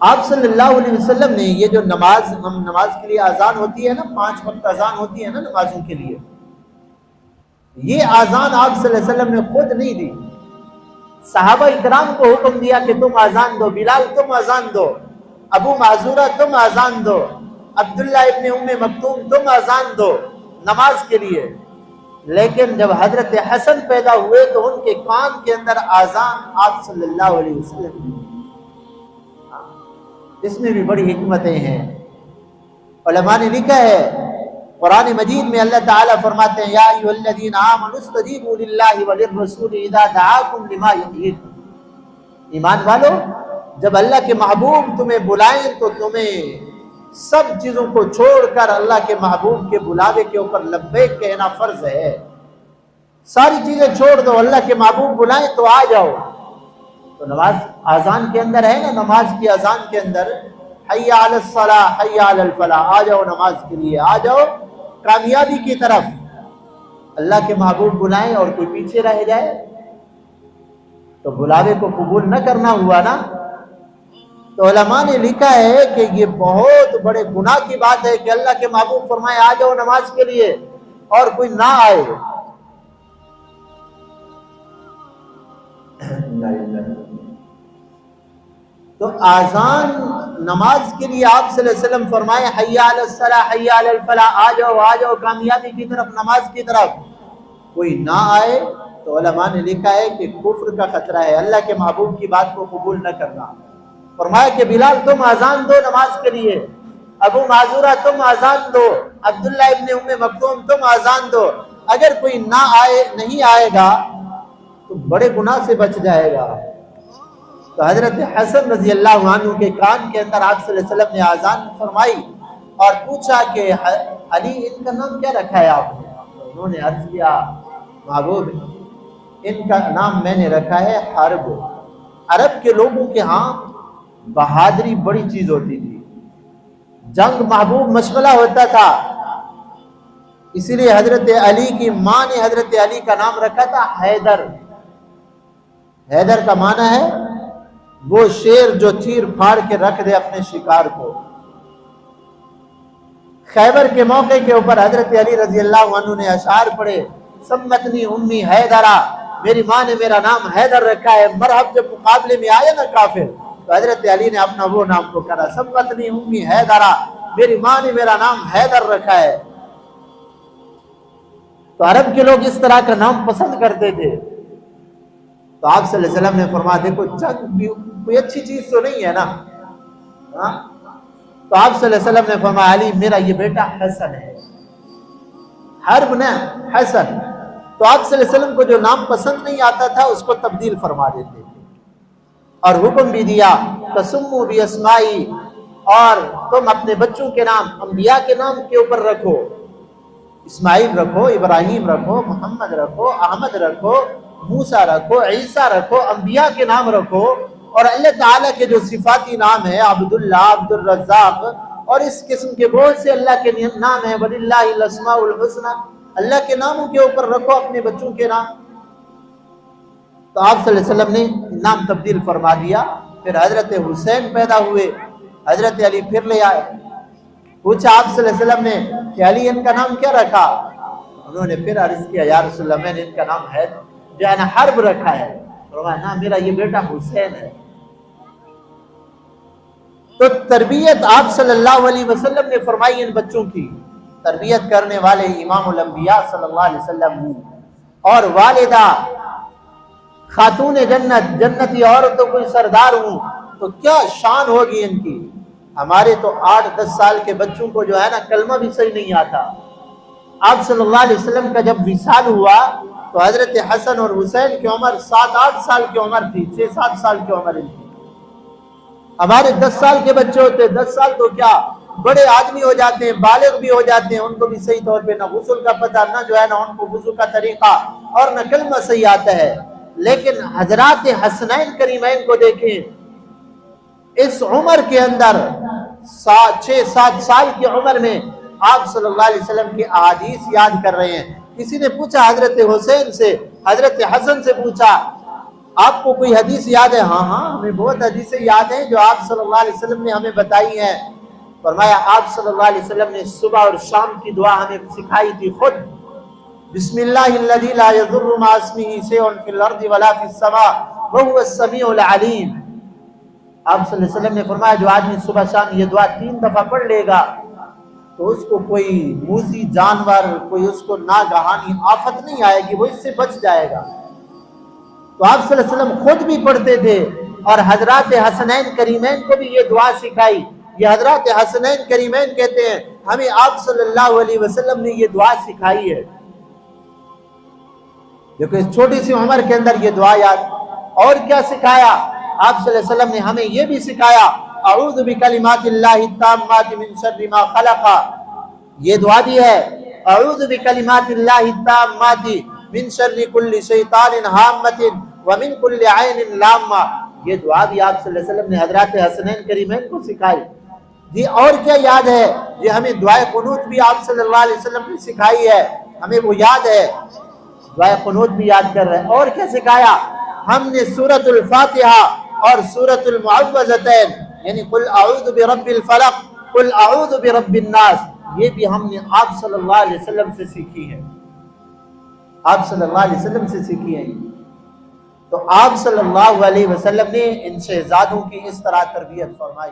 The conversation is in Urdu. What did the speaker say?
آپ صلی اللہ علیہ وسلم نے یہ جو نماز کے لیے اذان ہوتی ہے نا، 5 وقت اذان ہوتی ہے نا نمازوں کے لیے، یہ اذان آپ صلی اللہ علیہ وسلم نے خود نہیں دی، صحابہ اکرام کو حکم دیا کہ تم اذان دو، بلال تم اذان دو، ابو معذورہ تم اذان دو، عبداللہ ابن ام مکتوم تم اذان دو نماز کے لیے۔ لیکن جب حضرت حسن پیدا ہوئے تو ان کے کان کے اندر اذان آپ صلی اللہ علیہ وسلم نے۔ اس میں بھی بڑی حکمتیں ہیں۔ علماء نے لکھا ہے قرآن مجید میں اللہ تعالیٰ فرماتے ہیں یا ایھا الذین آمنوا استجیبوا للہ وللرسول اذا دعاکم لما یحییکم، ایمان والو جب اللہ کے محبوب تمہیں بلائیں تو تمہیں سب چیزوں کو چھوڑ کر اللہ کے محبوب کے بلاوے کے اوپر لبیک کہنا فرض ہے۔ ساری چیزیں چھوڑ دو، اللہ کے محبوب بلائیں تو آ جاؤ۔ تو نماز اذان کے اندر ہے نا، نماز کی اذان کے اندر حی علی الصلاۃ حی علی الفلاح، آ جاؤ نماز کے لیے، آ جاؤ کامیابی کی طرف۔ اللہ کے محبوب بلائیں اور کوئی پیچھے رہ جائے تو بلاوے کو قبول نہ کرنا ہوا نا۔ تو علماء نے لکھا ہے کہ یہ بہت بڑے گناہ کی بات ہے کہ اللہ کے محبوب فرمائے آ جاؤ نماز کے لیے اور کوئی نہ آئے۔ تو اذان نماز کے لیے آپ صلی اللہ علیہ وسلم فرمائے حی علی الصلاۃ حی علی الفلاح، آ جاؤ کامیابی کی طرف، نماز کی طرف، کوئی نہ آئے تو علماء نے لکھا ہے کہ کفر کا خطرہ ہے، اللہ کے محبوب کی بات کو قبول نہ کرنا۔ فرمایا کہ بلال تم اذان دو نماز کے لیے، ابو معذورہ تم اذان دو، عبداللہ ابن ام مکتوم تم اذان دو، اگر کوئی نہ آئے نہیں آئے گا تو بڑے گناہ سے بچ جائے گا۔ تو حضرت حسن رضی اللہ عنہ کے کان کے اندر آپ صلی اللہ علیہ وسلم نے اذان فرمائی اور پوچھا کہ علی ان کا نام کیا رکھا ہے آپ نے؟ انہوں نے عرض کیا محبوب ان کا نام میں نے رکھا ہے حرب۔ عرب کے لوگوں کے ہاں بہادری بڑی چیز ہوتی تھی، جنگ محبوب مشغلہ ہوتا تھا، اسی لیے حضرت علی کی ماں نے حضرت علی کا نام رکھا تھا حیدر۔ حیدر کا معنی ہے وہ شیر جو چیر پھاڑ کے رکھ دے اپنے شکار کو۔ خیبر کے موقع کے اوپر حضرت علی رضی اللہ عنہ نے اشعار پڑھے سمتنی امی حیدرہ، میری ماں نے میرا نام حیدر رکھا ہے۔ مرحب جب مقابلے میں آئے نا کافر تو حضرت علی نے اپنا وہ نام کو کرا سمتنی امی حیدرہ، میری ماں نے میرا نام حیدر رکھا ہے۔ تو عرب کے لوگ اس طرح کا نام پسند کرتے تھے۔ تو آپ صلی اللہ علیہ وسلم نے فرمایا دیکھو جنگ بھی کوئی اچھی چیز تو نہیں ہے نا۔ تو آپ صلی اللہ علیہ وسلم نے فرمایا علی میرا یہ بیٹا حسن ہے، حرب نہ حسن۔ تو آپ صلی اللہ علیہ وسلم کو جو نام پسند نہیں آتا تھا اس کو تبدیل فرما دیتے تھے، اور حکم بھی دیا تسموا باسمائی، اور تم اپنے بچوں کے نام انبیاء کے نام کے اوپر رکھو، اسماعیل رکھو، ابراہیم رکھو، محمد رکھو، احمد رکھو، موسیٰ رکھو، عیسیٰ رکھو، انبیاء کے نام رکھو۔ اور اللہ تعالیٰ کے جو صفاتی نام ہے عبداللہ، عبد الرزاق اور اس قسم کے بہت سے اللہ کے نام ہیں، وَلِلَّهِ الْأَسْمَاءُ الْحُسْنَى، اللہ کے ناموں کے اوپر رکھو اپنے بچوں کے نام۔ تو آپ صلی اللہ علیہ وسلم نے نام تبدیل فرما دیا۔ پھر حضرت حسین پیدا ہوئے، حضرت علی پھر لے آئے، پوچھا آپ صلی اللہ علیہ وسلم نے کہ علی ان کا نام کیا رکھا؟ انہوں نے پھر عرض کیا یا رسول اللہ میں نے ان کا نام ہے جو ہے نا حرب رکھا ہے۔ فرمایا نا میرا یہ بیٹا حسین ہے۔ تو تربیت آپ صلی اللہ علیہ وسلم نے فرمائی ان بچوں کی، تربیت کرنے والے امام الانبیاء صلی اللہ علیہ وسلم ہوں، اور والدہ خاتون جنت، جنتی عورتوں کو سردار ہوں تو کیا شان ہوگی ان کی۔ ہمارے تو 8-10 سال کے بچوں کو جو ہے نا کلمہ بھی صحیح نہیں آتا۔ آپ صلی اللہ علیہ وسلم کا جب وصال ہوا تو حضرت حسن اور حسین کی عمر 7-8 سال کی عمر تھی، 6-7 سال کی عمر ان کی۔ ہمارے 10 سال کے بچے ہوتے، 10 سال تو کیا بڑے آدمی ہو جاتے ہیں، بالغ بھی ہو جاتے ہیں، ان کو بھی صحیح طور پہ نہ غسل کا پتہ، نہ جو ہے نا ان کو وضو کا طریقہ اور نہ کلمہ صحیح آتا ہے۔ لیکن حضرات حسنین کریمین کو دیکھیں، اس عمر کے اندر 6-7 سال کی عمر میں آپ صلی اللہ علیہ وسلم کی احادیث یاد کر رہے ہیں۔ کسی نے پوچھا حضرت حسین سے، حضرت حسن سے پوچھا آپ کو کوئی حدیث یاد ہے؟ ہاں ہاں ہمیں بہت حدیثیں یاد ہیں جو آپ صلی اللہ علیہ وسلم نے ہمیں بتائی ہیں۔ فرمایا آپ صلی اللہ علیہ وسلم نے صبح اور شام کی دعا ہمیں سکھائی تھی خود، بسم اللہ الذی لا یضر مع اسمہ شیء فی الارض ولا فی السماء وهو السمیع العلیم۔ آپ صلی اللہ علیہ وسلم نے فرمایا جو آدمی صبح شام یہ دعا 3 دفعہ پڑھ لے گا تو اس کو کوئی موذی جانور، کوئی اس کو ناگہانی آفت نہیں آئے گی، وہ اس سے بچ جائے گا۔ تو آپ صلی اللہ علیہ وسلم خود بھی پڑھتے تھے اور حضرات حسنین کریمین کو بھی یہ دعا سکھائی۔ یہ حضرات حسنین کریمین کہتے ہیں ہمیں آپ صلی اللہ علیہ وسلم نے یہ دعا سکھائی ہے۔ دیکھو اس چھوٹی سی عمر کے اندر یہ دعا یاد۔ اور کیا سکھایا؟ آپ صلی اللہ علیہ وسلم نے ہمیں یہ بھی سکھایا اعوذ بکلمات اللہ التامات من شر ما خلق۔ یہ دعا بھی ہے اعوذ بکلمات اللہ التامات من شر کل شیطان ہامۃ ومن کل عین لامہ۔ یہ دعا بھی آپ صلی اللہ علیہ وسلم نے حضرات حسنین کریمین کو سکھائی۔ جی اور کیا یاد ہے؟ یہ ہمیں دعائے قنوت بھی آپ صلی اللہ علیہ وسلم نے سکھائی ہے، ہمیں وہ یاد ہے، دعائے قنوت بھی یاد کر رہے ہیں۔ اور کیا سکھایا؟ ہم نے سورۃ الفاتحہ اور سورۃ المعوذتین یعنی قل اعوذ برب الفلق قل اعوذ برب الناس، یہ بھی ہم نے آپ صلی اللہ علیہ وسلم سے سیکھی ہے، آپ صلی اللہ علیہ وسلم سے سیکھی ہے۔ تو آپ صلی اللہ علیہ وسلم نے ان شہزادوں کی اس طرح تربیت فرمائی۔